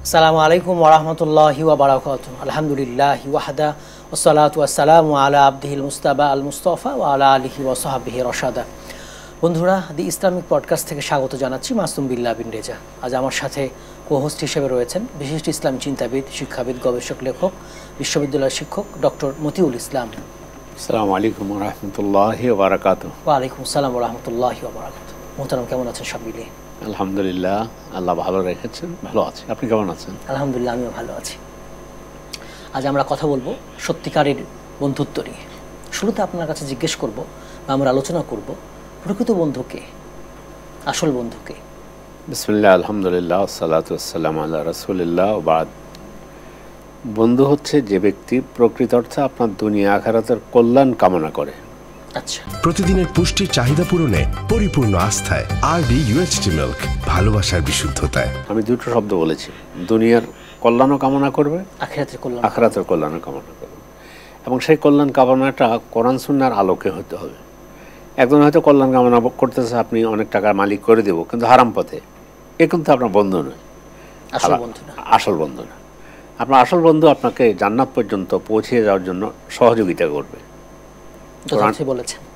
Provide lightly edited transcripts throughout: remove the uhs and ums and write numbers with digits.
আসসালামু আলাইকুম ওয়া রাহমাতুল্লাহি ওয়া বারাকাতুহু। আলহামদুলিল্লাহি ওয়াহদা ওয়াসসালাতু ওয়াসসালামু আলা আবদিহিল মুস্তাবা আল মুস্তাফা ওয়া আলা আলিহি ওয়া সাহবিহি রাশাদা। বন্ধুরা, দি ইসলামিক পডকাস্ট থেকে স্বাগত জানাচ্ছি মাসুম বিল্লাহ বিন রেজা। আজ আমার সাথে কো-হোস্ট হিসেবে রয়েছেন বিশিষ্ট ইসলামী চিন্তাবিদ, শিক্ষাবিদ, গবেষক, লেখক, বিশ্ববিদ্যালয়ের শিক্ষক ডক্টর মতিউল ইসলাম। আসসালামু আলাইকুম ওয়া রাহমাতুল্লাহি ওয়া বারাকাতুহু। ওয়া আলাইকুম আসসালাম ওয়া রাহমাতুল্লাহি ওয়া বারাকাতুহু। মোহতারাম, কেমন আছেন সব মিলিয়ে? আলহামদুলিল্লাহ, আল্লাহ ভালো রেখেছেন, ভালো আছে। আপনি কেমন আছেন? আলহামদুলিল্লাহ, আমিও ভালো আছি। আজ আমরা কথা বলবো সত্যিকারের বন্ধুত্ব নিয়ে। শুরুতে আপনার কাছে জিজ্ঞেস করব বা আমরা আলোচনা করব, প্রকৃত বন্ধুকে, আসল বন্ধুকে। বিসমিল্লাহ, আলহামদুলিল্লাহ, সালাতু ওয়াসসালামু আলা রাসূলিল্লাহ ওয়া বাদ। বন্ধু হচ্ছে যে ব্যক্তি প্রকৃত অর্থে আপনার দুনিয়া আখিরাতের কল্যাণ কামনা করে। আচ্ছা, প্রতিদিনের পুষ্টির চাহিদা পূরণে পরিপূর্ণ আস্থায় আরডি UHT মিল্ক, ভালোবাসার বিশুদ্ধতায়। আমি দুটো শব্দ বলেছি, দুনিয়ার কল্যাণও কামনা করবে, আখিরাতের কল্যাণও কামনা করবে। এবং সেই কল্যাণ কামনাটা কোরআন সুন্নাহর আলোকে হতে হবে। একজন হয়তো কল্যাণ কামনা করতেছে, আপনি অনেক টাকার মালিক করে দেব, কিন্তু হারাম পথে, এ কিন্তু আপনার বন্ধু নয়, আসল বন্ধু না। আপনার আসল বন্ধু আপনাকে জান্নাত পর্যন্ত পৌঁছে যাওয়ার জন্য সহযোগিতা করবে।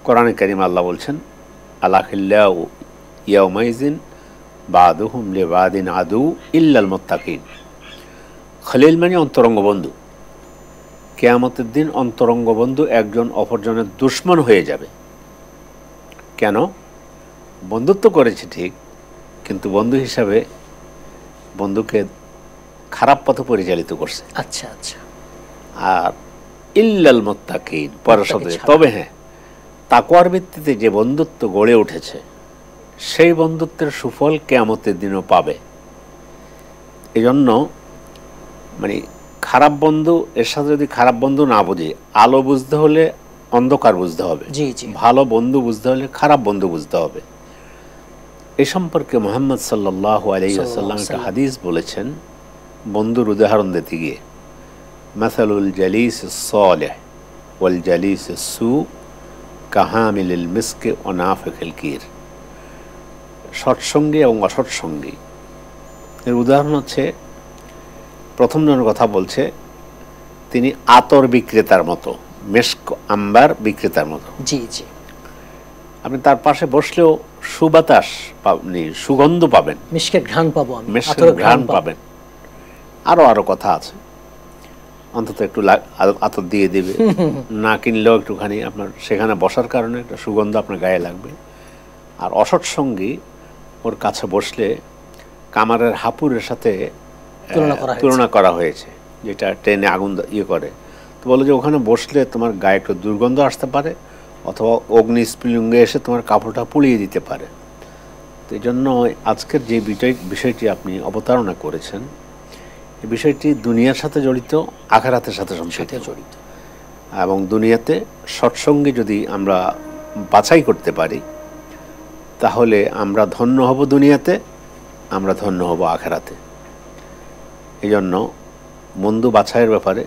কোরআনে কারীমে আল্লাহ বলছেন, আলাখিল্লাহু ইয়াউমাইজিন বাদুহুম লিবাদিন আদু ইল্লাল মুত্তাকিন। খলিল মানে অন্তরঙ্গ বন্ধু। কিয়ামতের দিন অন্তরঙ্গ বন্ধু একজন অপরজনের দুশমন হয়ে যাবে। কেন? বন্ধুত্ব করেছে ঠিক, কিন্তু বন্ধু হিসাবে বন্ধুকে খারাপ পথে পরিচালিত করছে। আচ্ছা আচ্ছা। আর ইল্লাল মুত্তাকিন পরশব্দে, তবে হ্যাঁ, তাকওয়ার ভিত্তিতে যে বন্ধুত্ব গড়ে উঠেছে সেই বন্ধুত্বের সুফল কিয়ামতের দিনও পাবে। এজন্য মানে খারাপ বন্ধু এর সাথে যদি খারাপ বন্ধু না বুঝি, আলো বুঝতে হলে অন্ধকার বুঝতে হবে, ভালো বন্ধু বুঝতে হলে খারাপ বন্ধু বুঝতে হবে। এ সম্পর্কে মুহাম্মদ সাল্লাল্লাহু আলাইহি ওয়াসাল্লাম একটা হাদিস বলেছেন বন্ধুর উদাহরণ দিতে গিয়ে, মাসালুল জালিস সালেহ ওয়াল জালিস সু কাহামিলিল মিসকে ওয়া নাফিকিল কির। সৎসঙ্গী এবং অসৎসঙ্গী এর উদাহরণ হচ্ছে, প্রথম জনের কথা বলছে, তিনি আতর বিক্রেতার মতো, মেশক আম্বার বিক্রেতার মতো। জি জি। আপনি তার পাশে বসলেও সুবাতাস পাবেন, সুগন্ধ পাবেন, মিশকের ঘ্রাণ পাবো, মেশকের ঘ্রাণ পাবেন। আরো কথা আছে, অন্তত একটু আতর দিয়ে দেবে, না কিনলেও একটুখানি আপনার সেখানে বসার কারণে একটা সুগন্ধ আপনার গায়ে লাগবে। আর অসৎসঙ্গী ওর কাছে বসলে কামারের হাপুরের সাথে তুলনা করা হয়েছে, যেটা ট্রেনে আগুন করে। তো বলো যে ওখানে বসলে তোমার গায়ে একটু দুর্গন্ধ আসতে পারে, অথবা অগ্নি স্ফুলিঙ্গে এসে তোমার কাপড়টা পুড়িয়ে দিতে পারে। তো এই জন্য আজকের যে বিষয়টি আপনি অবতারণা করেছেন, এই বিষয়টি দুনিয়ার সাথে জড়িত, আখিরাতের সাথে জড়িত। এবং দুনিয়াতে সৎসঙ্গী যদি আমরা বাছাই করতে পারি, তাহলে আমরা ধন্য হব দুনিয়াতে, আমরা ধন্য হব আখিরাতে। এই জন্য বন্ধু বাছাইয়ের ব্যাপারে,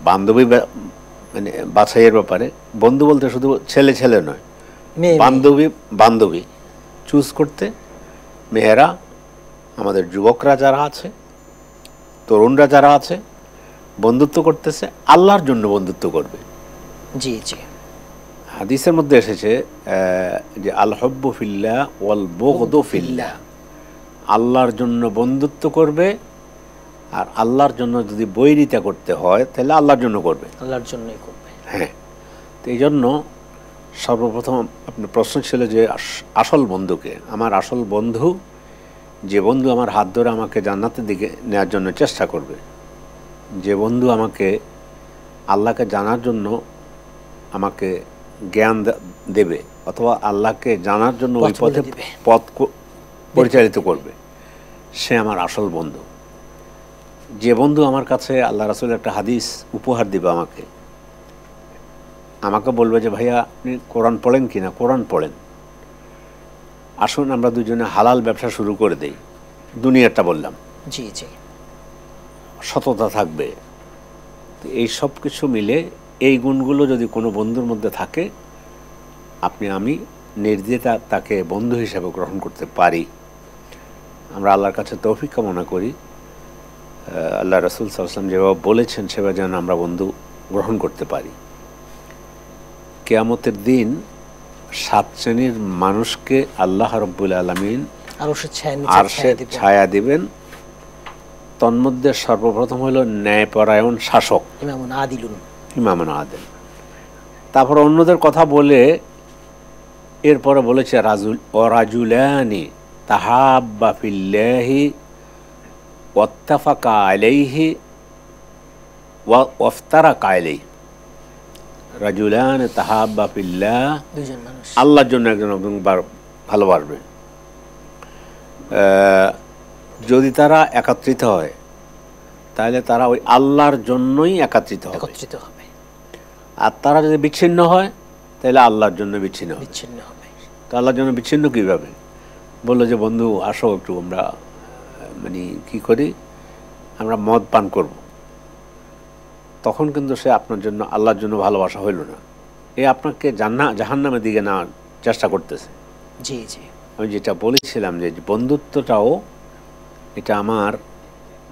বান্ধবী মানে বাছাইয়ের ব্যাপারে, বন্ধু বলতে শুধু ছেলে ছেলে নয়, বান্ধবী চুজ করতে মেয়েরা, আমাদের যুবকরা যারা আছে, তরুণরা যারা আছে, বন্ধুত্ব করতেছে, আল্লাহর জন্য বন্ধুত্ব করবে। জি জি। হাদিসের মধ্যে এসেছে যে আল হুব্বু ফিল্লাহ ওয়াল বুগদু ফিল্লাহ, আল্লাহর জন্য বন্ধুত্ব করবে, আর আল্লাহর জন্য যদি বৈরিতা করতে হয় তাহলে আল্লাহর জন্য করবে, আল্লাহর জন্যই করবে। হ্যাঁ। তো এই জন্য সর্বপ্রথম আপনার প্রশ্ন ছিল যে আসল বন্ধুকে। আমার আসল বন্ধু যে বন্ধু আমার হাত ধরে আমাকে জান্নাতের দিকে নেওয়ার জন্য চেষ্টা করবে, যে বন্ধু আমাকে আল্লাহকে জানার জন্য আমাকে জ্ঞান দেবে, অথবা আল্লাহকে জানার জন্য ওই পথ পরিচালিত করবে, সে আমার আসল বন্ধু। যে বন্ধু আমার কাছে আল্লাহ রাসূলের একটা হাদিস উপহার দিবে, আমাকে বলবে যে ভাইয়া আপনি কোরআন পড়েন কিনা, কোরআন পড়েন, আসুন আমরা দুজনে হালাল ব্যবসা শুরু করে দেই, দুনিয়াটা বললাম, জি জি, সততা থাকবে। এই সব কিছু মিলে এই গুণগুলো যদি কোনো বন্ধুর মধ্যে থাকে, আমি নির্দ্বিধায় তাকে বন্ধু হিসেবে গ্রহণ করতে পারি। আমরা আল্লাহর কাছে তৌফিক কামনা করি আল্লাহ রাসূল সাল্লাল্লাহু আলাইহি ওয়াসাল্লাম যেভাবে বলেছেন সেভাবে যেন আমরা বন্ধু গ্রহণ করতে পারি। কিয়ামতের দিন 7 শ্রেণীর মানুষকে আল্লাহ রাব্বুল আলামিন আরশের ছায়া দিবেন। তন্মধ্যে সর্বপ্রথম হলো ন্যায়পরায়ণ শাসক, ইমামুন আদিল। তারপর অন্যদের কথা বলে এরপরে বলেছে রাজুলানি তাহাব্বা ফিল্লাহি ওয়াত্তাফাকা আলাইহি ওয়া ওয়াফতারাকা আলাইহি। রাজুলান তাহাব্বা ফিল্লাহ, আল্লাহর জন্য একজন ভালোবাসবে। যদি তারা একত্রিত হয় তাহলে তারা ওই আল্লাহর জন্যই একত্রিত হবে। আর তারা যদি বিচ্ছিন্ন হয় তাহলে আল্লাহর জন্য বিচ্ছিন্ন হবে। তো আল্লাহর জন্য বিচ্ছিন্ন কীভাবে? বললো যে বন্ধু আসো একটু আমরা মানে কি করি, আমরা মদ পান করব। তখন কিন্তু সে আপনার জন্য আল্লাহর জন্য ভালোবাসা হইল না, এ আপনাকে জাহান্নামের দিকে নেওয়ার চেষ্টা করতেছে। জি জি, আমি যেটা বলেছিলাম যে বন্ধুত্বটাও এটা আমার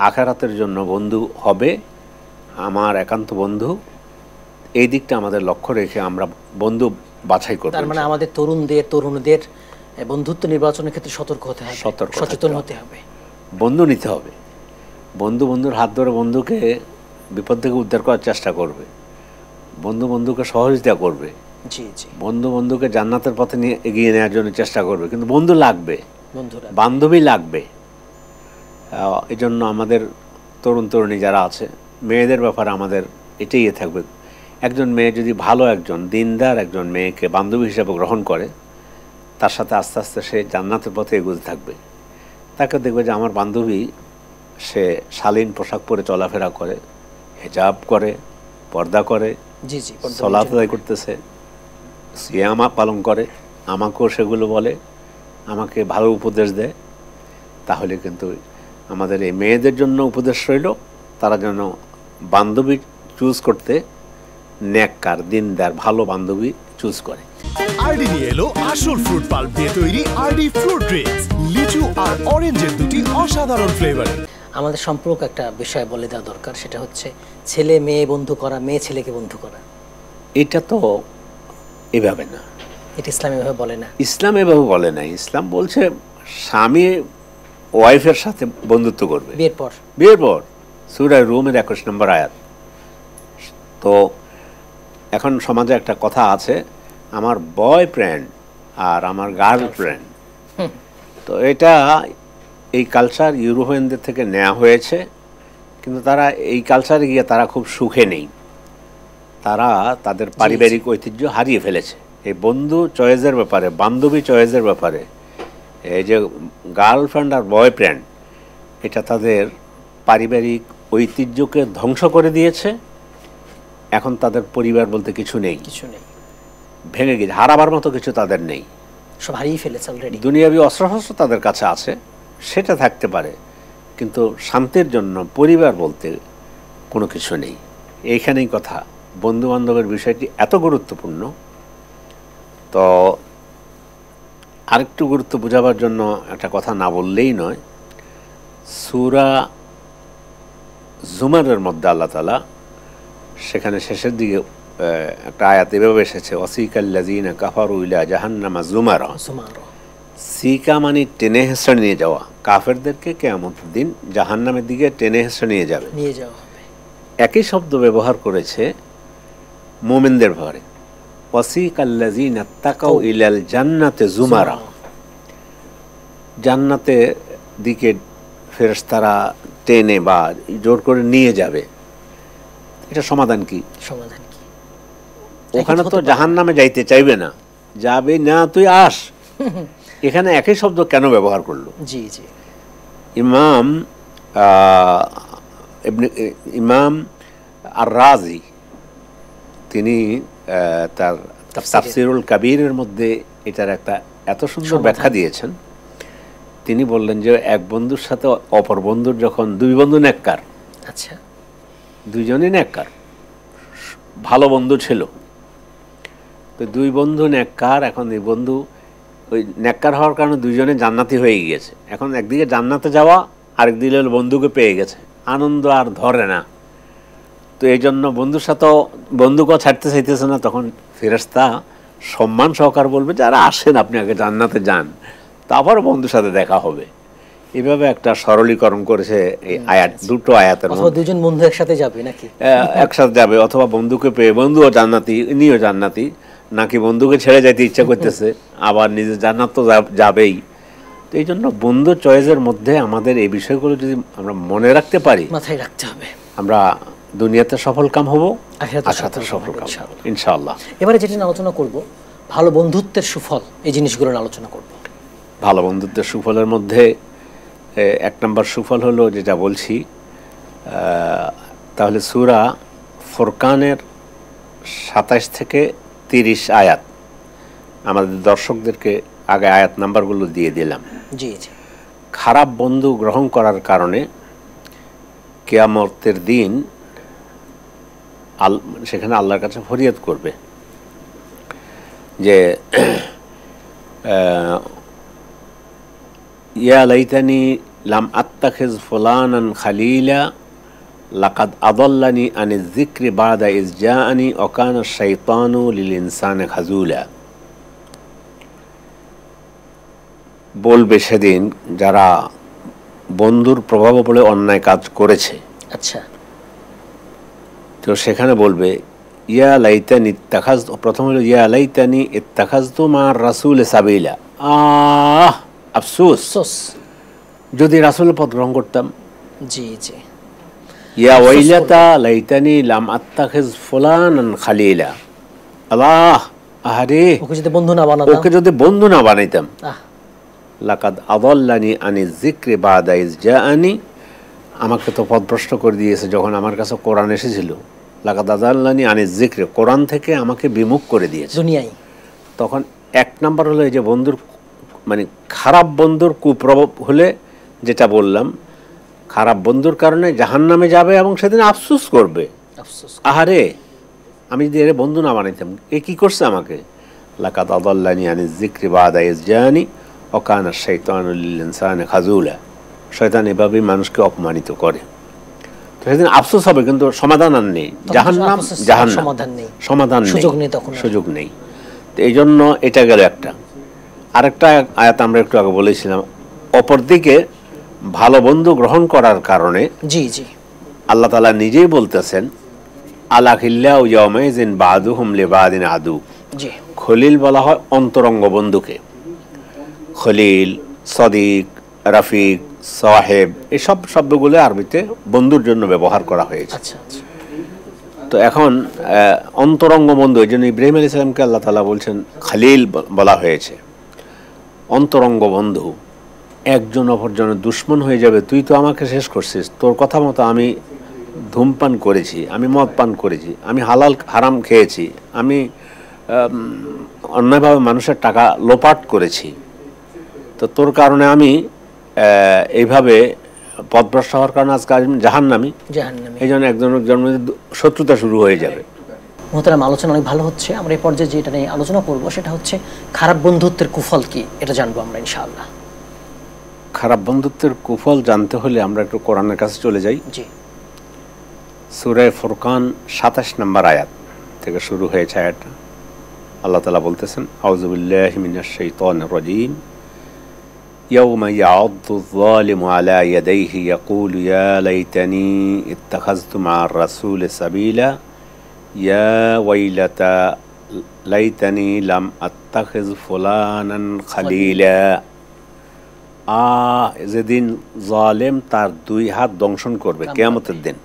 আখিরাতের জন্য বন্ধু হবে, আমার একান্ত বন্ধু। এই দিকটা আমাদের লক্ষ্য রেখে আমরা বন্ধু বাছাই করব। তার মানে আমাদের তরুণদের বন্ধুত্ব নির্বাচনের ক্ষেত্রে সতর্ক হতে হবে, সচেতন হতে হবে, বন্ধু নিতে হবে। বন্ধুর হাত ধরে বন্ধুকে বিপদ থেকে উদ্ধার করার চেষ্টা করবে, বন্ধুকে সহযোগিতা করবে। জি জি, বন্ধুকে জান্নাতের পথে নিয়ে এগিয়ে নেওয়ার জন্য চেষ্টা করবে। কিন্তু বন্ধু লাগবে, বান্ধবী লাগবে। এই জন্য আমাদের তরুণী যারা আছে, মেয়েদের ব্যাপারে আমাদের এটাই থাকবে। একজন মেয়ে যদি ভালো একজন দিনদার একজন মেয়েকে বান্ধবী হিসেবে গ্রহণ করে, তার সাথে আস্তে আস্তে সে জান্নাতের পথে এগোতে থাকবে। তাকে দেখবে যে আমার বান্ধবী সে শালীন পোশাক পরে চলাফেরা করে, হিজাব করে, পর্দা করে, সালাত আদায় করতেছে, সিয়াম পালন করে, আমাকেও সেগুলো বলে, আমাকে ভালো উপদেশ দেয়। তাহলে কিন্তু আমাদের এই মেয়েদের জন্য উপদেশ রইল, তারা যেন বান্ধবী চুজ করতে নেককার দিনদার ভালো বান্ধবী চুজ করে। আরডি নিয়ে এলো আসল ফ্রুট পাল্প দিয়ে তৈরি আরডি ফ্রুট ড্রিঙ্কস, লিচু আর অরেঞ্জের দুটি অসাধারণ ফ্লেভার। আমাদের সম্পর্ক একটা বিষয় বলে দেওয়া দরকার, সেটা হচ্ছে ছেলে মেয়ে বন্ধু করা, মেয়ে ছেলেকে বন্ধু করা। এটা তো এভাবে না, এটা ইসলাম এভাবে বলে না। ইসলাম এভাবে বলে না। ইসলাম বলছে স্বামী ওয়াইফের সাথে বন্ধুত্ব করবে বিয়ের পর। সূরা রুমের 21 নম্বর আয়াত। তো এখন সমাজে একটা কথা আছে, আমার বয়ফ্রেন্ড আর আমার গার্লফ্রেন্ড। তো এটা এই কালচার ইউরোপিয়ানদের থেকে নেওয়া হয়েছে, কিন্তু তারা এই কালচারে গিয়ে তারা খুব সুখে নেই। তারা তাদের পারিবারিক ঐতিহ্য হারিয়ে ফেলেছে। এই বন্ধু চয়েসের ব্যাপারে, বান্ধবী চয়েসের ব্যাপারে, এই যে গার্লফ্রেন্ড আর বয়ফ্রেন্ড, এটা তাদের পারিবারিক ঐতিহ্যকে ধ্বংস করে দিয়েছে। এখন তাদের পরিবার বলতে কিছু নেই, ভেঙে গেছে, হারাবার মতো কিছু তাদের নেই, সব হারিয়ে ফেলেছে অলরেডি। দুনিয়াবি অস্ত্রশস্ত্র তাদের কাছে আছে, সেটা থাকতে পারে, কিন্তু শান্তির জন্য পরিবার বলতে কোনো কিছু নেই। এইখানেই কথা, বন্ধু বান্ধবের বিষয়টি এত গুরুত্বপূর্ণ। তো আরেকটু গুরুত্ব বোঝাবার জন্য একটা কথা না বললেই নয়। সূরা জুমারের মধ্যে আল্লাহ তাআলা সেখানে শেষের দিকে একটা আয়াত এভাবে এসেছে, ওয়াসিকাল্লাযীনা কাফারু ইলা জাহান্নামা যুমারা। সিকা মানে টেনে হেসড়ে নিয়ে যাওয়া, কাফেরদেরকে কিয়ামতের দিন জাহান্নামের দিকে টেনে হেসড়ে নিয়ে যাওয়া হবে। একই শব্দ ব্যবহার করেছে মুমিনদের ব্যাপারে, ওয়াসিকাল্লাযীনা তাকাউ ইলাল জান্নাতে যুমারা। জান্নাতের দিকে ফেরেশতারা টেনে বা জোর করে নিয়ে যাবে। এটা সমাধান কি? ওখানে তো জাহান্নামে যাইতে চাইবে না, যাবে না, তুই আস। এখানে একই শব্দ কেন ব্যবহার করলো? জি জি, ইমাম আর রাজি তিনি তার তাফসীরুল কাবীরের মধ্যে এটার একটা এত সুন্দর ব্যাখ্যা দিয়েছেন। তিনি বললেন যে এক বন্ধুর সাথে অপর বন্ধুর যখন দুই বন্ধু নেককার, আচ্ছা, দুইজনই নেককার, ভালো বন্ধু ছিল, তো দুই বন্ধু নেককার। এখন এই বন্ধু ওই নেককার হওয়ার কারণে দুইজনে জান্নাতি হয়ে গিয়েছে। এখন একদিকে জান্নাতে যাওয়া, আরেকদিকে হলো বন্ধুকে পেয়ে গেছে, আনন্দ আর ধরে না। তো এই জন্য বন্ধুর সাথেও বন্ধুকেও ছাড়তে চাইতেছে না। তখন ফেরেশতা সম্মান সহকার বলবে, যারা আসেন আপনি আগে জান্নাতে যান, তারপর বন্ধুর সাথে দেখা হবে। এইভাবে একটা সরলীকরণ করেছে এই আয়াত, দুটো আয়াতের অথবা মধ্যে। দুজন বন্ধু একসাথে যাবে নাকি? একসাথে যাবে, অথবা বন্ধুকে পেয়ে বন্ধুও জান্নাতি, ইনিও জান্নাতি, নাকি বন্ধুকে ছেড়ে যাইতে ইচ্ছা করতেছে, আবার নিজের জান্নাত তো যাবেই। তো এই জন্য বন্ধু চয়েসের মধ্যে আমাদের এই বিষয়গুলো যদি আমরা মনে রাখতে পারি, মাথায় রাখতে হবে, আমরা দুনিয়াতে সফল কাম হব, আখিরাতে আখিরাতে সফল সফল হবো কাম ইনশাআল্লাহ। ইনশাআল্লাহ। এবারে যেটা নিয়ে আলোচনা করব, ভালো বন্ধুত্বের সুফল, এই জিনিসগুলো নিয়ে আলোচনা করব। ভালো বন্ধুত্বের সুফলের মধ্যে এক নম্বর সুফল হলো যেটা বলছি, তাহলে সূরা ফুরকানের 27 থেকে 30 আয়াত, আমাদের দর্শকদেরকে আগে আয়াত নাম্বারগুলো দিয়ে দিলাম। জি জি। খারাপ বন্ধু গ্রহণ করার কারণে কিয়ামতের দিন সেখানে আল্লাহর কাছে ফরিয়াদ করবে যে ইয়া লাইতানি লাম আত্তাখিজ ফুলানান খালিলা লাকাদ আদাল্লানি আনিজ যিকরি বাদা ইজ জাআনি ওয়া কানা আশ-শাইতানু লিল ইনসানি খাজুলা। বলবে সেদিন যারা বন্ধুর প্রভাবে পড়ে অন্যায় কাজ করেছে, আচ্ছা, তো সেখানে বলবে ইয়া লাইতানি ইত্তাখাজ, প্রথম হলো ইয়া লাইতানি ইত্তাখাজতু মা'আর রাসূল সাবিলা, আফসোস সোস। যদি রাসূলের পথ গ্রহণ করতাম। জি জি। ইয়া ওয়াইলাতা লাইতানি লাম আত্তাখিজ ফুলানান খালিলা, আল্লাহ, আহারে, ওকে যদি বন্ধু না বানাতাম, ওকে যদি বন্ধু না বানাইতাম। আহ, লাকাদ আদাল্লানি আনিজ যিকরি বাদা ইজ জাআনি, আমাকে তো পথভ্রষ্ট করে দিয়েছে যখন আমার কাছে কোরআন এসেছিল। লাকাদ আদাল্লানি আনিজ যিকরি, কোরআন থেকে আমাকে বিমুখ করে দিয়েছে দুনিয়ায়। তখন এক নাম্বার হলো এই যে বন্ধুর, মানে খারাপ বন্ধুর কুপ্রভাব হলে যেটা বললাম, খারাপ বন্ধুর কারণে জাহান্নামে যাবে এবং সেদিন আফসোস করবে, আফসোস। আহারে, আমি যদি এর বন্ধু না বানাইতাম, এ কি করছে আমাকে। লাকাদ আদাল্লানি আনিজ যিকরি বাদা ইজ জাআনি ওয়া কানা আশ-শাইতানু লিল ইনসানি খাজুলা। শয়তান এভাবেই মানুষকে অপমানিত করে। তো সেদিন আফসোস হবে, কিন্তু সমাধান আর নেই। জাহান্নাম, জাহান্নাম, সমাধান নেই, সমাধান নেই, সুযোগ নেই, তখন সুযোগ নেই। তো এই জন্য এটা গেল একটা। আরেকটা আয়াত আমরা একটু আগে বলেছিলাম, অপরদিকে ভালো বন্ধু গ্রহণ করার কারণে জি জি আল্লাহ তাআলা নিজেই বলতেছেন আলাখিল্লাহু ইয়াওমাইযিন বাদুহুম লিবাদিন আদু। জি। খলিল বলা হয় অন্তরঙ্গ বন্ধুকে। খলিল, সদিক, রাফিক, সাহেব, এই সব শব্দগুলো আরবিতে বন্ধুর জন্য ব্যবহার করা হয়েছে। আচ্ছা আচ্ছা। তো এখন অন্তরঙ্গ বন্ধু, এই জন্য ইব্রাহিম আলাইহিস সালামকে আল্লাহ তাআলা বলছেন খলিল বলা হয়েছে। অন্তরঙ্গ বন্ধু একজন অপরজনের দুশ্মন হয়ে যাবে, তুই তো আমাকে শেষ করছিস, তোর কথা মতো আমি ধূমপান করেছি, আমি মদ পান করেছি, আমি হালাল হারাম খেয়েছি, আমি অন্যায়ভাবে মানুষের টাকা লোপাট করেছি, তো তোর কারণে আমি এইভাবে পথভ্রষ্ট হওয়ার কারণে আজকে জাহান্নামী। এই জন্য একজনের শত্রুতা শুরু হয়ে যাবে। মোহতারাম, আলোচনা অনেক ভালো হচ্ছে। আমরা এই পর্যায়ে যেটা নিয়ে আলোচনা করব সেটা হচ্ছে খারাপ বন্ধুত্বের কুফল কি, এটা জানবো আমরা ইনশাআল্লাহ। খারাপ বন্ধুত্বের কুফল জানতে হলে আমরা একটু কোরআনের কাছে চলে যাই। জি। সূরা ফুরকান 27 নম্বর আয়াত থেকে শুরু হয়েছে আয়াতটা। আল্লাহ তাআলা বলতেছেন, আউযু বিল্লাহি মিনাশ শাইতানির রাজীম, ইয়াওমা ইয়া'আদ্দু আয-যালিমু আলা ইয়াদাইহি ইয়াকুলু ইয়া লাইতানি ইত্তাখাযতু মা'আর রাসূলি সাবিলা ইয়া ওয়াইলাতা লাইতানি লাম আত্তাখিজ ফুলানান খালিলা। যেদিন জালেম তার দুই হাত দংশন করবে কিয়ামতের দিন।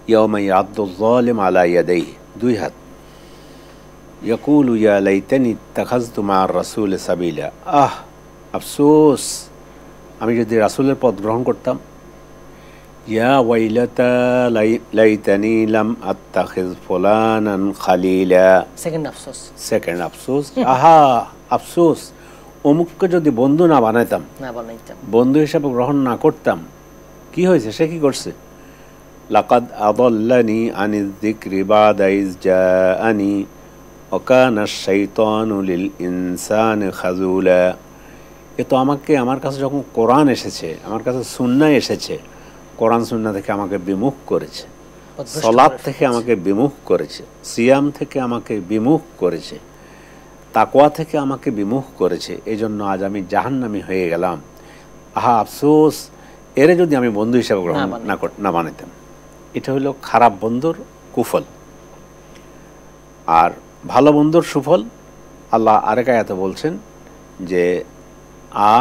ইয়াওমা ইয়া'আদ্দু আয-যালিমু আলা ইয়াদাইহি, দুই হাত। ইয়াকুলু ইয়া লাইতানি ইত্তাখাযতু মা'আর রাসূলি সাবিলা, আফসোস, আমি যদি রাসূলের পথ গ্রহণ করতাম। ইয়া ওয়াইলাতা লাইতানি লাম আত্তাখিজ ফুলানান খালিলা, সেকেন্ড আফসোস, সেকেন্ড আফসোস, আফসোস, অমুককে যদি বন্ধু না বানাইতাম, বন্ধু হিসাবে গ্রহণ না করতাম। কি হয়েছে, সে কি করছে? লাকাদ আদাল্লানি আনিজ যিকরি বাদা ইজ জাআনি ওয়াকানা শাইতানু লিল ইনসানি খাযুলা। এ তো আমাকে, আমার কাছে যখন কোরআন এসেছে, আমার কাছে সুন্নাহ এসেছে, কোরআন সুন্নাহ থেকে আমাকে বিমুখ করেছে, সালাত থেকে আমাকে বিমুখ করেছে, সিয়াম থেকে আমাকে বিমুখ করেছে, তাকওয়া থেকে আমাকে বিমুখ করেছে। এই জন্য আজ আমি জাহান্নামী হয়ে গেলাম। আহা আফসোস, এরে যদি আমি বন্ধু হিসাবে গ্রহণ না বানাইতাম। এটা হলো খারাপ বন্ধুর কুফল। আর ভালো বন্ধুর সুফল আল্লাহ আরেক আয়াতে বলছেন যে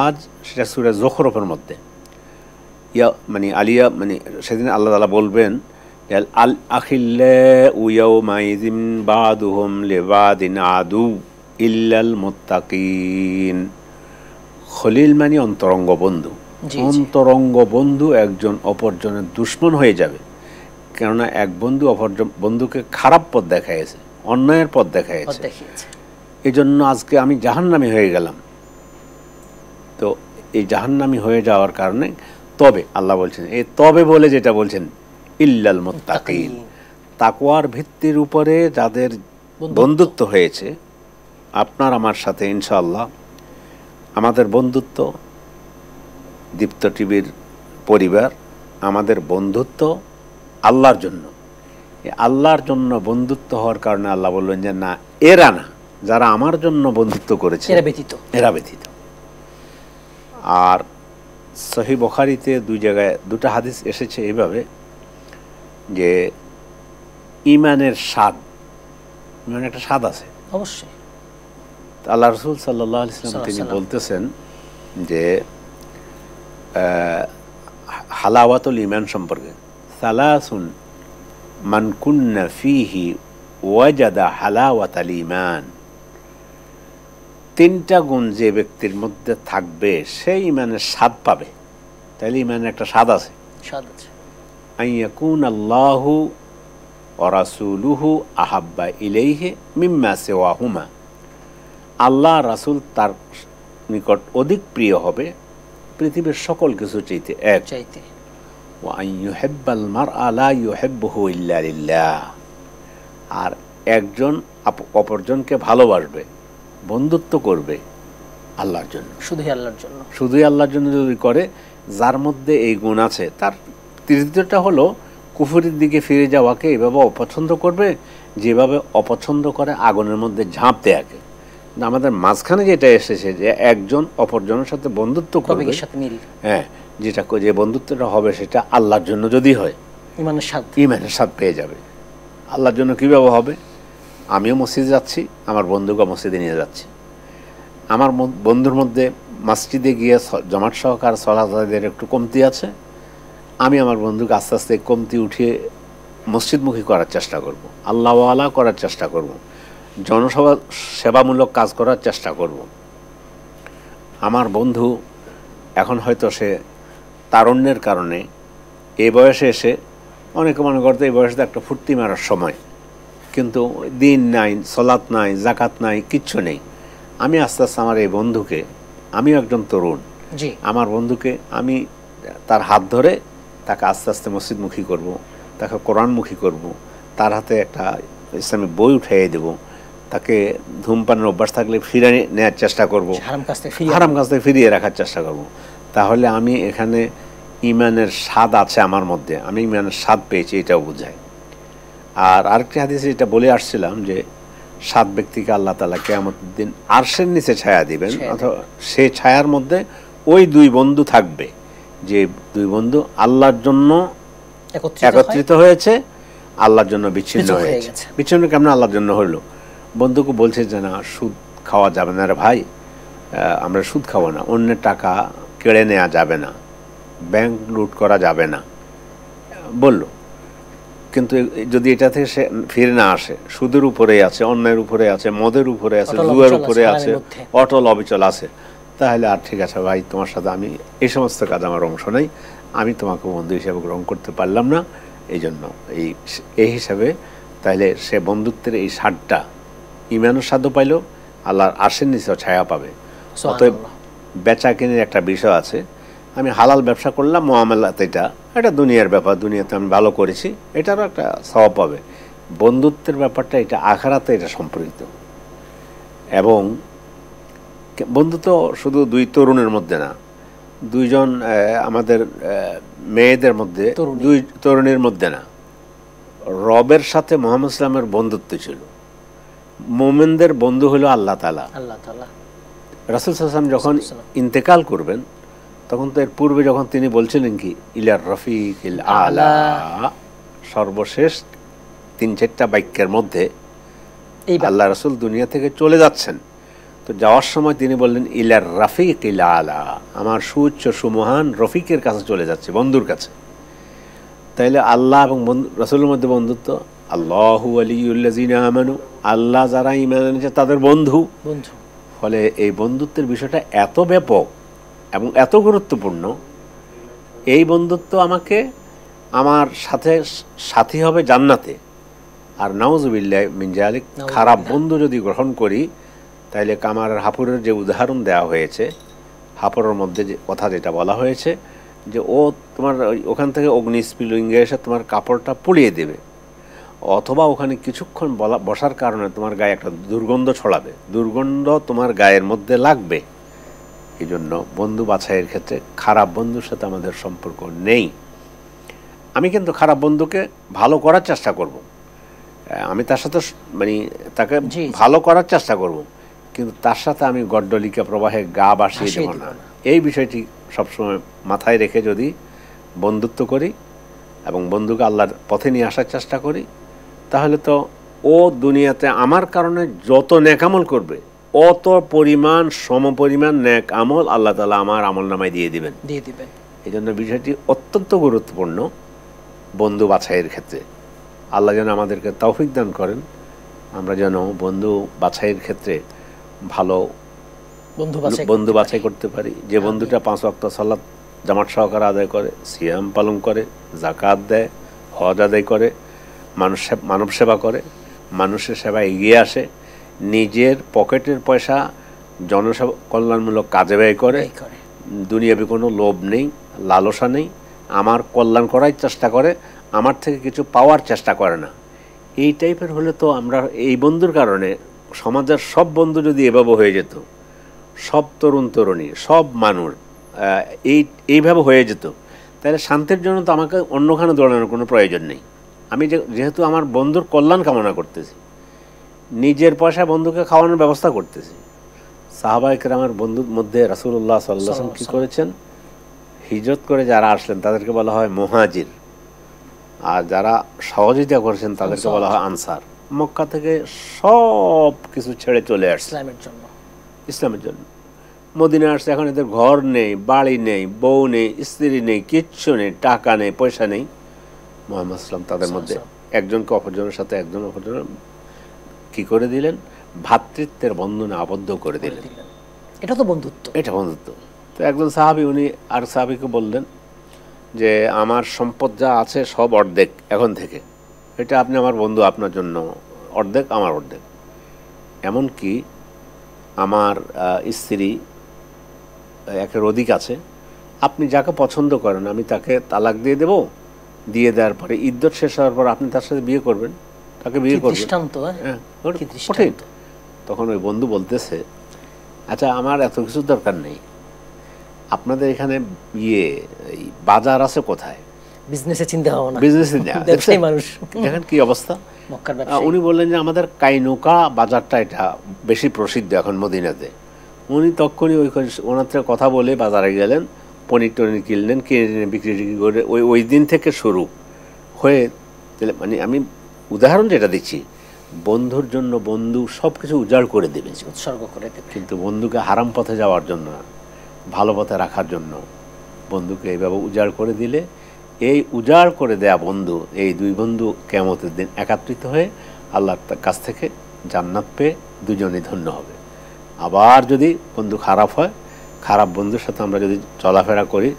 আজ সেটা সূরা যুখরুফের মধ্যে সেদিন আল্লাহ তাআলা বলবেন আল আখিল্লাউ ইয়াওমাইযিন বাদুহুম লিবাদিন আদু ইল্লাল মুত্তাকিন। খলিল মানে অন্তরঙ্গ বন্ধু। অন্তরঙ্গ বন্ধু একজন অপরজনের দুশমন হয়ে যাবে, কেননা এক বন্ধু অপর বন্ধুকে খারাপ পথ দেখাইছে, অন্যায়ের পথ দেখাইছে। এই জন্য আজকে আমি জাহান্নামী হয়ে গেলাম। তো এই জাহান্নামী হয়ে যাওয়ার কারণে তবে আল্লাহ বলছেন, এই তবে বলে যেটা বলছেন ইল্লাল মুত্তাকিন, তাকওয়ার ভিত্তির উপরে যাদের বন্ধুত্ব হয়েছে আপনার আমার সাথে, ইনশাআল্লাহ আমাদের বন্ধুত্ব, দীপ্ত টিভির পরিবার, আমাদের বন্ধুত্ব আল্লাহর জন্য। আল্লাহর জন্য বন্ধুত্ব হওয়ার কারণে আল্লাহ বললেন যে না, এরা না, যারা আমার জন্য বন্ধুত্ব করেছে এরা ব্যতীত। আর সহিহ বুখারীতে দুই জায়গায় দুটো হাদিস এসেছে এইভাবে যে ঈমানের স্বাদ, মানে একটা স্বাদ আছে অবশ্যই। আল্লাহ রাসূল সাল্লাল্লাহু আলাইহি ওয়াসাল্লাম তিনি বলতেছেন যে হালাওয়াতুল ঈমান সম্পর্কে, সালাসুন মান কুন্না ফীহি ওয়াজাদা হালাওয়াতাল ঈমান। তিনটা গুণ যে ব্যক্তির মধ্যে থাকবে সেই ঈমানের স্বাদ পাবে। তাহলে ঈমানের একটা স্বাদ আছে। আন ইয়াকুনাল্লাহু ওয়া রাসূলুহু আহাব্বা ইলাইহি মিম্মা সিওয়াহুমা। আল্লাহ রাসূল তার নিকট অধিক প্রিয় হবে পৃথিবীর সকল কিছু চাইতে এক। ওয়া আন ইউহিব্বাল মারআ লা ইউহিব্বুহু ইল্লা লিল্লাহ। আর একজন অপরজনকে ভালোবাসবে, বন্ধুত্ব করবে আল্লাহর জন্য, শুধুই আল্লাহর জন্য। শুধুই আল্লাহর জন্য যদি করে, যার মধ্যে এই গুণ আছে, তার তৃতীয়টা হলো কুফরের দিকে ফিরে যাওয়াকে এভাবে অপছন্দ করবে যেভাবে অপছন্দ করে আগুনের মধ্যে ঝাঁপ দেয়াকে। আমাদের মাঝখানে যেটা এসেছে যে একজন অপরজনের সাথে বন্ধুত্ব করবে, হ্যাঁ, যেটা যে বন্ধুত্বটা হবে সেটা আল্লাহর জন্য যদি হয়, ঈমানের স্বাদ পেয়ে যাবে। আল্লাহর জন্য কীভাবে হবে? আমিও মসজিদে যাচ্ছি, আমার বন্ধুকে মসজিদে নিয়ে যাচ্ছি। আমার বন্ধুর মধ্যে মসজিদে গিয়ে জমাট সহকার সালাতের একটু কমতি আছে, আমি আমার বন্ধুকে আস্তে আস্তে কমতি উঠিয়ে মসজিদমুখী করার চেষ্টা করব, আল্লাহওয়ালা করার চেষ্টা করব, জনসভা সেবামূলক কাজ করার চেষ্টা করব। আমার বন্ধু এখন হয়তো সে তারুণ্যের কারণে এই বয়সে এসে, অনেকে মনে করতে এই বয়সে একটা ফুর্তি মারার সময়, কিন্তু দিন নাই, সলাত নাই, জাকাত নাই, কিচ্ছু নেই। আমি আস্তে আস্তে আমার এই বন্ধুকে, আমিও একজন তরুণ, আমার বন্ধুকে আমি তার হাত ধরে তাকে আস্তে আস্তে মসজিদমুখী করব, তাকে কোরআনমুখী করব, তার হাতে একটা ইসলামী বই উঠাইয়ে দেব, তাকে ধূমপানের অভ্যাস থাকলে ফিরিয়ে নেওয়ার চেষ্টা করব, হারাম কাজ থেকে ফিরিয়ে রাখার চেষ্টা করব। তাহলে আমি এখানে ঈমানের স্বাদ আছে আমার মধ্যে, আমি ঈমানের স্বাদ পেয়েছি, এটাও বোঝায়। আর আরেকটি হাদিসে এটা বলে আসছিলাম যে 7 ব্যক্তিকে আল্লাহ তাআলা কিয়ামতের দিন আরশের নিচে ছায়া দিবেন, অথবা সেই ছায়ার মধ্যে ওই 2 বন্ধু থাকবে, যে 2 বন্ধু আল্লাহর জন্য একত্রিত হয়েছে, আল্লাহর জন্য বিচ্ছিন্ন হয়েছে। বিচ্ছিন্ন কেমন আল্লাহর জন্য হলো? বন্ধুকে বলছে যে না, সুদ খাওয়া যাবে না রে ভাই, আমরা সুদ খাবো না, অন্যের টাকা কেড়ে নেওয়া যাবে না, ব্যাংক লুট করা যাবে না বলল। কিন্তু যদি এটা থেকে সে ফিরে না আসে, সুদের উপরে আছে, অন্যায়ের উপরে আছে, মদের উপরে আছে, জুয়ার উপরে আছে, অটল অবিচল আছে, তাহলে আর ঠিক আছে ভাই, তোমার সাথে আমি এই সমস্ত কাজ আমার অংশ নেই, আমি তোমাকে বন্ধু হিসাবে গ্রহণ করতে পারলাম না। এই জন্য এই হিসাবে তাহলে সে বন্ধুত্বের এই স্বাদটা, ঈমানের স্বাদও পাইল, আল্লাহর আরশের নিচেও ছায়া পাবে। অতএব বেচা কিনের একটা বিষয় আছে, আমি হালাল ব্যবসা করলাম, মুআমালাত এটা দুনিয়ার ব্যাপার, দুনিয়াতে আমি ভালো করেছি, এটারও একটা সওয়াব পাবে। বন্ধুত্বের ব্যাপারটা এটা আখিরাতে এটা সম্পর্কিত। এবং বন্ধুত্ব শুধু দুই তরুণের মধ্যে না, দুইজন আমাদের মেয়েদের মধ্যে, দুই তরুণীর মধ্যে না, রবের সাথে মুহাম্মদ ইসলামের বন্ধুত্ব ছিল। মোমেনদের বন্ধু হলো আল্লাহ তাআলা। রাসূল সাল্লাল্লাহু আলাইহি ওয়াসাল্লাম যখন ইন্তেকাল করবেন তখন তো এর পূর্বে যখন তিনি বলছিলেন কি ইলার রফিকিল আলা, সর্বশেষ 3-4টা বাক্যের মধ্যে আল্লাহ রাসূল দুনিয়া থেকে চলে যাচ্ছেন, তো যাওয়ার সময় তিনি বললেন ইলার রফিকিল আলা, আমার সুউচ্চ সুমহান রফিকের কাছে চলে যাচ্ছে, বন্ধুর কাছে। তাইলে আল্লাহ এবং রাসূলের মধ্যে বন্ধুত্ব, আল্লাহু ওয়ালিয়ুল্লাযিনা আমানু, আল্লাহ যারা ঈমান এনেছে তাদের বন্ধু। ফলে এই বন্ধুত্বের বিষয়টা এত ব্যাপক এবং এত গুরুত্বপূর্ণ, এই বন্ধুত্ব আমাকে আমার সাথে সাথী হবে জান্নাতে। আর নাউযুবিল্লাহি মিন যালিক, খারাপ বন্ধু যদি গ্রহণ করি তাইলে কামারের হাফুরের যে উদাহরণ দেওয়া হয়েছে, হাফুরের মধ্যে যে কথা যেটা বলা হয়েছে যে ও তোমার ওখান থেকে অগ্নিস্ফুলিঙ্গে এসে তোমার কাপড়টা পুড়িয়ে দেবে, অথবা ওখানে কিছুক্ষণ বসার কারণে তোমার গায়ে একটা দুর্গন্ধ ছড়াবে, দুর্গন্ধ তোমার গায়ের মধ্যে লাগবে। এই জন্য বন্ধু বাছাইয়ের ক্ষেত্রে খারাপ বন্ধুর সাথে আমাদের সম্পর্ক নেই। আমি কিন্তু খারাপ বন্ধুকে ভালো করার চেষ্টা করব, আমি তার সাথে মানে তাকে ভালো করার চেষ্টা করব, কিন্তু তার সাথে আমি গড্ডলিকা প্রবাহে গা ভাসিয়ে দেব না। এই বিষয়টি সবসময় মাথায় রেখে যদি বন্ধুত্ব করি এবং বন্ধুকে আল্লাহর পথে নিয়ে আসার চেষ্টা করি, তাহলে তো ও দুনিয়াতে আমার কারণে যত নেক আমল করবে অত পরিমাণ সমপরিমাণ নেক আমল আল্লাহ তাআলা আমার আমলনামায় দিয়ে দিবেন। এই জন্য বিষয়টি অত্যন্ত গুরুত্বপূর্ণ বন্ধু বাছাইয়ের ক্ষেত্রে। আল্লাহ যেন আমাদেরকে তৌফিক দান করেন, আমরা যেন বন্ধু বাছাইয়ের ক্ষেত্রে ভালো বন্ধু বাছাই করতে পারি। যে বন্ধুটা 5 ওয়াক্ত সালাত জামাত সহকারে আদায় করে, সিয়াম পালন করে, যাকাত দেয়, হজ আদায় করে, মানব সেবা করে, মানুষের সেবা এগিয়ে আসে, নিজের পকেটের পয়সা জনসেবা কল্যাণমূলক কাজে ব্যয় করে, দুনিয়াবি কোনো লোভ নেই, লালসা নেই, আমার কল্যাণ করার চেষ্টা করে, আমার থেকে কিছু পাওয়ার চেষ্টা করে না, এই টাইপের হলে তো আমরা এই বন্ধুর কারণে সমাজের সব বন্ধু যদি এভাবে হয়ে যেত, সব তরুণ তরুণী সব মানুষ এইভাবে হয়ে যেত, তাহলে শান্তির জন্য তো আমাকে অন্যখানে দৌড়ানোর কোনো প্রয়োজন নেই। আমি যেহেতু আমার বন্ধুর কল্যাণ কামনা করতেছি, নিজের পয়সায় বন্ধুকে খাওয়ানোর ব্যবস্থা করতেছি। সাহাবায়ে কেরামের বন্ধুর মধ্যে রাসূলুল্লাহ সাল্লাল্লাহু আলাইহি ওয়াসাল্লাম কী করেছেন, হিজরত করে যারা আসলেন তাদেরকে বলা হয় মুহাজির, আর যারা সহযোগিতা করেছেন তাদেরকে বলা হয় আনসার। মক্কা থেকে সব কিছু ছেড়ে চলে আসছে ইসলামের জন্য, মদিনায় আসছে। এখন এদের ঘর নেই, বাড়ি নেই, বউ নেই, স্ত্রী নেই, কিচ্ছু নেই, টাকা নেই, পয়সা নেই। মুহাম্মদ সাল্লাল্লাহু আলাইহি ওয়াসাল্লাম তাদের মধ্যে একজনকে অপরজনের সাথে একজন অপরজনের কি করে দিলেন, ভ্রাতৃত্বের বন্ধনে আবদ্ধ করে দিলেন। এটা তো বন্ধুত্ব, এটা বন্ধুত্ব। তো একজন সাহাবী উনি আর সাহাবীকে বললেন যে আমার সম্পদ যা আছে সব অর্ধেক এখন থেকে, এটা আপনি আমার বন্ধু, আপনার জন্য অর্ধেক, আমার অর্ধেক। এমনকি আমার স্ত্রী একের অধিক আছে, আপনি যাকে পছন্দ করেন আমি তাকে তালাক দিয়ে দেব, দিয়ে দেওয়ার পরে ইদ্যত শেষ হওয়ার পর আপনি তার সাথে বিয়ে করবেন, তাকে বিয়ে করবেন। কঠিন। তখন ওই বন্ধু বলতেছে, আচ্ছা আমার এত কিছু দরকার নেই, আপনাদের এখানে বাজার আছে কোথায়, বিজনেসে চিন্তা হবে না, বিজনেসে ব্যবসায়ী মানুষ দেখেন কি অবস্থা। উনি বললেন যে আমাদের কাইনুকা বাজারটা এটা বেশি প্রসিদ্ধ এখন মদিনাতে। উনি তখনই ওনার থেকে কথা বলে বাজারে গেলেন, পনির টনির কিনলেন, কিনে বিক্রি করে ওই দিন থেকে শুরু হয়ে, মানে আমি উদাহরণ যেটা দিচ্ছি, বন্ধুর জন্য বন্ধু সব কিছু উজাড় করে দেবে, উৎসর্গ করে দেবে, কিন্তু বন্ধুকে হারাম পথে যাওয়ার জন্য, ভালো পথে রাখার জন্য বন্ধুকে এইভাবে উজাড় করে দিলে, এই উজাড় করে দেয়া বন্ধু, এই দুই বন্ধু কিয়ামতের দিন একাত্রিত হয়ে আল্লাহর কাছ থেকে জান্নাত পেয়ে দুজনেই ধন্য হবে। আবার যদি বন্ধু খারাপ হয়, খারাপ বন্ধুর সাথে আমরা যদি চলাফেরা করি,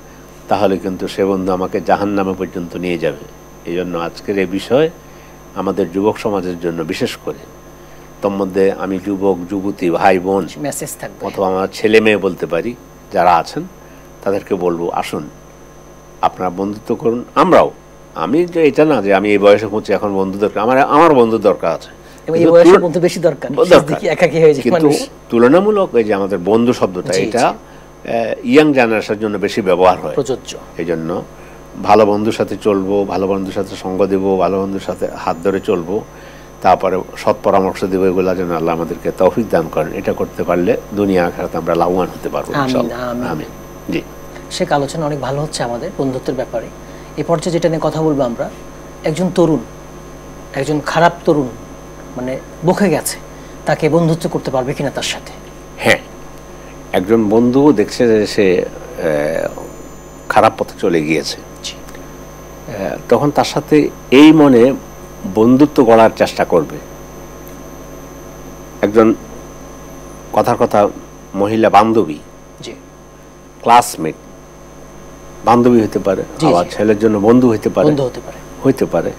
তাহলে কিন্তু সে বন্ধু আমাকে জাহান্নামে পর্যন্ত নিয়ে যাবে। এই জন্য আজকের এই বিষয় আমাদের যুবক সমাজের জন্য বিশেষ করে, তোর মধ্যে আমি যুবক যুবতী ভাই বোন অথবা আমার ছেলে মেয়ে বলতে পারি যারা আছেন, তাদেরকে বলবো আসুন আপনারা বন্ধুত্ব করুন। আমরাও, আমি যে এটা না যে আমি এই বয়সে পৌঁছে এখন বন্ধু দরকার, আমার বন্ধু দরকার আছে, এবং এই বয়সে বন্ধু বেশি দরকার, দেখি একাকী হয়ে যায় কিন্তু মানুষ। তুলনামূলক এই যে আমাদের বন্ধু শব্দটা, জি, এটা ইয়াং জেনারেশনের জন্য বেশি ব্যবহার হয়, প্রযোজ্য। এই জন্য ভালো বন্ধুর সাথে চলবো, ভালো বন্ধুর সাথে সঙ্গ দেব, ভালো বন্ধুর সাথে হাত ধরে চলবো, তারপরে সৎ পরামর্শ দেবো, এগুলা যেন আল্লাহ আমাদেরকে তৌফিক দান করেন। এটা করতে পারলে দুনিয়া আখিরাতে আমরা লাভবান হতে পারবো ইনশাআল্লাহ। আমিন। জি, শেখ, আলোচনা অনেক ভালো হচ্ছে আমাদের বন্ধুত্বের ব্যাপারে। এই পর্যায়ে যেটা নিয়ে কথা বলবো আমরা, একজন তরুণ, একজন খারাপ তরুণ মানে বকে গেছে, তাকে বন্ধুত্ব করতে পারবে কিনা তার সাথে? হ্যাঁ, একজন বন্ধু দেখছে যে সে খারাপ পথে চলে গিয়েছে, তখন তার সাথে এই মনে বন্ধুত্ব গড়ার চেষ্টা করবে। একজন কথার কথা মহিলা বান্ধবী, ক্লাসমেট বান্ধবী হতে পারে, আবার ছেলের জন্য বন্ধু হতে পারে, হইতে পারে।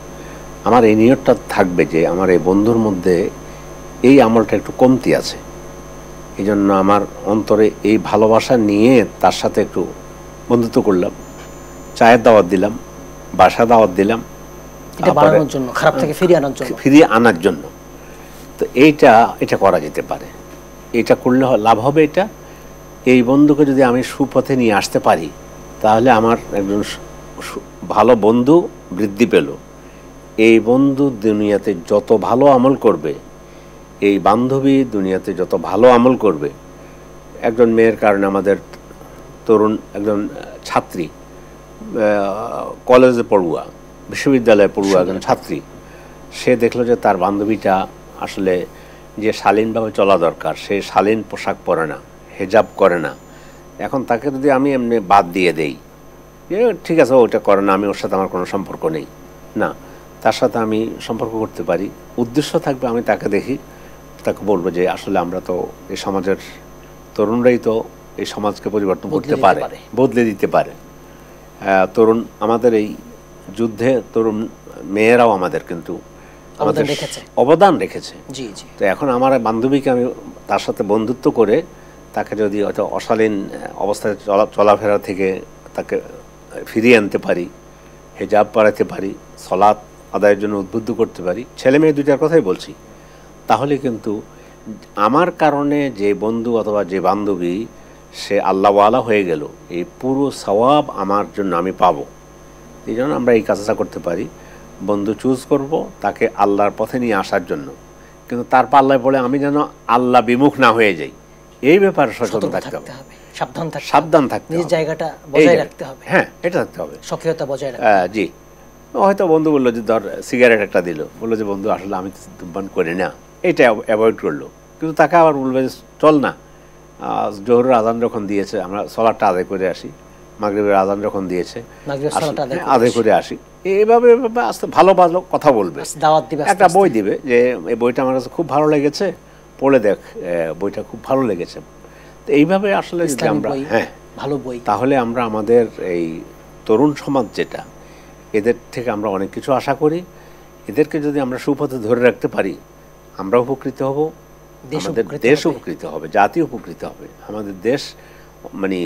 আমার এই নিয়তটা থাকবে যে আমার এই বন্ধুর মধ্যে এই আমলটা একটু কমতি আছে, এই জন্য আমার অন্তরে এই ভালোবাসা নিয়ে তার সাথে একটু বন্ধুত্ব করলাম, চায়ের দাওয়াত দিলাম, বাসা দাওয়াত দিলাম, এটা বাড়ানোর জন্য, খারাপ থেকে ফিরিয়ে আনার জন্য। তো এটা করা যেতে পারে। এটা করলে লাভ হবে। এটা এই বন্ধুকে যদি আমি সুপথে নিয়ে আসতে পারি, তাহলে আমার একজন ভালো বন্ধু বৃদ্ধি পেল। এই বন্ধু দুনিয়াতে যত ভালো আমল করবে, এই বান্ধবী দুনিয়াতে যত ভালো আমল করবে। একজন মেয়ের কারণে আমাদের তরুণ একজন ছাত্রী, কলেজে পড়ুয়া, বিশ্ববিদ্যালয়ে পড়ুয়া একজন ছাত্রী, সে দেখলো যে তার বান্ধবীটা আসলে যে শালীনভাবে চলা দরকার, সে শালীন পোশাক পরে না, হেজাব করে না। এখন তাকে যদি আমি এমনি বাদ দিয়ে দেই, যে ঠিক আছে ওটা করে না, আমি ওর সাথে আমার কোনো সম্পর্ক নেই, না, তার সাথে আমি সম্পর্ক করতে পারি। উদ্দেশ্য থাকবে আমি তাকে দেখি, তাকে বলবো যে আসলে আমরা তো এই সমাজের তরুণরাই তো এই সমাজকে পরিবর্তন করতে পারে, বদলে দিতে পারে। তরুণ আমাদের এই যুদ্ধে তরুণ মেয়েরাও আমাদের কিন্তু আমাদের অবদান রেখেছে। তো এখন আমার বান্ধবীকে আমি তার সাথে বন্ধুত্ব করে তাকে যদি হয়তো অশালীন অবস্থায় চলাফেরা থেকে তাকে ফিরিয়ে আনতে পারি, হেজাব পরাতে পারি, সালাত আদায়ের জন্য উদ্বুদ্ধ করতে পারি, ছেলে মেয়ে দুইটার কথাই বলছি, তাহলে কিন্তু আমার কারণে যে বন্ধু অথবা যে বান্ধবী সে আল্লাহওয়ালা হয়ে গেল, এই পুরো সওয়াব আমার জন্য আমি পাবো। এই জন্য আমরা এই কাজটা করতে পারি, বন্ধু চুজ করব তাকে আল্লাহর পথে নিয়ে আসার জন্য, কিন্তু তার পাল্লায় পড়ে আমি যেন আল্লাহ বিমুখ না হয়ে যাই, এই ব্যাপারে সচেতন থাকতে হবে, সাবধান থাকতে হবে, জায়গাটা বজায় রাখতে হবে। হ্যাঁ, এটা থাকতে হবে, সক্রিয়তা বজায় রাখতে হবে। জি, হয়তো বন্ধু বললো যে ধর সিগারেট একটা দিল, বললো যে বন্ধু আসলে আমি ধূমপান করি না, এটা অ্যাভয়েড করলো, কিন্তু তাকে আবার বলবে যে চল না, জোহরের আজান যখন দিয়েছে আমরা সালাতটা আদায় করে আসি, মাগরিবের আজান যখন দিয়েছে আদায় করে আসি, এইভাবে আস্তে ভালো ভালো কথা বলবে, একটা বই দিবে যে এই বইটা আমার কাছে খুব ভালো লেগেছে, পড়ে দেখ, বইটা খুব ভালো লেগেছে। তো এইভাবে আসলে যদি আমরা ভালো বই, তাহলে আমরা আমাদের এই তরুণ সমাজ যেটা, এদের থেকে আমরা অনেক কিছু আশা করি। এদেরকে যদি আমরা সুপথে ধরে রাখতে পারি, আমরা উপকৃত হব, আমাদের দেশ উপকৃত হবে, জাতি উপকৃত হবে, আমাদের দেশ মানে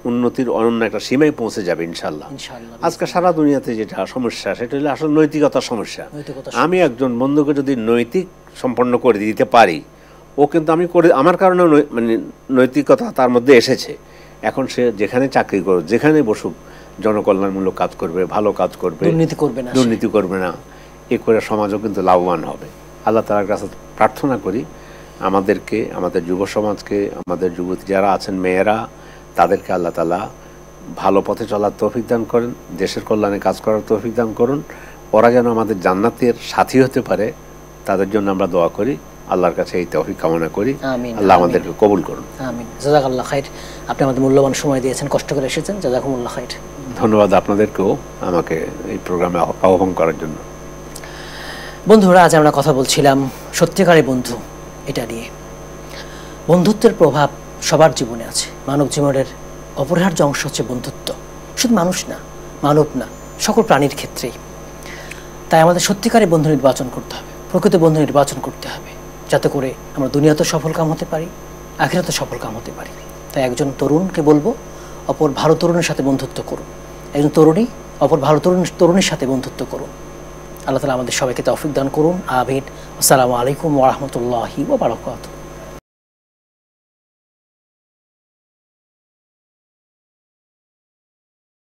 উন্নতির অনন্য একটা সীমায় পৌঁছে যাবে ইনশাল্লাহ। আজকে সারা দুনিয়াতে যেটা সমস্যা, সেটা হলো আসলে নৈতিকতার সমস্যা। আমি একজন বন্ধুকে যদি নৈতিক সম্পন্ন করে দিতে পারি, ও কিন্তু আমি করে আমার কারণে মানে নৈতিকতা তার মধ্যে এসেছে, এখন সে যেখানে চাকরি করুক, যেখানে বসুক, জনকল্যাণমূলক কাজ করবে, ভালো কাজ করবে, দুর্নীতি করবে না, এ করে সমাজও কিন্তু লাভবান হবে। আল্লাহ তাআলার কাছে প্রার্থনা করি আমাদেরকে, আমাদের যুব সমাজকে, আমাদের যুবতী যারা আছেন মেয়েরা, তাদেরকে আল্লাহ তাআলা ভালো পথে চলার তৌফিক দান করেন, দেশের কল্যাণে কাজ করার তৌফিক দান করুন। ওরা যেন আমাদের জান্নাতের সাথী হতে পারে, তাদের জন্য আমরা দোয়া করি, আল্লাহর কাছে এই তৌফিক কামনা করি। আল্লাহ আমাদেরকে কবুল করুন। আমিন। জাযাকাল্লাহ খাইর। আপনি আমাদের মূল্যবান সময় দিয়েছেন, কষ্ট করে এসেছেন, জাযাকুমুল্লাহ খাইর। ধন্যবাদ আপনাদেরকেও আমাকে এই প্রোগ্রামে আহ্বান করার জন্য। বন্ধুরা, আজ আমরা কথা বলছিলাম সত্যিকারের বন্ধু এটা নিয়ে। বন্ধুত্বের প্রভাব সবার জীবনে আছে, মানব জীবনের অপরিহার্য অংশ হচ্ছে বন্ধুত্ব। শুধু মানুষ না, মানব না, সকল প্রাণীর ক্ষেত্রেই। তাই আমাদের সত্যিকারের বন্ধু নির্বাচন করতে হবে, প্রকৃত বন্ধু নির্বাচন করতে হবে, যাতে করে আমরা দুনিয়াতে সফল কাম হতে পারি, আখিরাতে সফল কাম হতে পারি। তাই একজন তরুণকে বলবো, অপর ভালো তরুণের সাথে বন্ধুত্ব করুন। একজন তরুণী অপর ভালো তরুণীর সাথে বন্ধুত্ব করুন। আল্লাহ তাআলা আমাদের সবাইকে তৌফিক দান করুন। আমিন। আসসালামু আলাইকুম ওয়া রাহমাতুল্লাহি ওয়া বারাকাতুহু।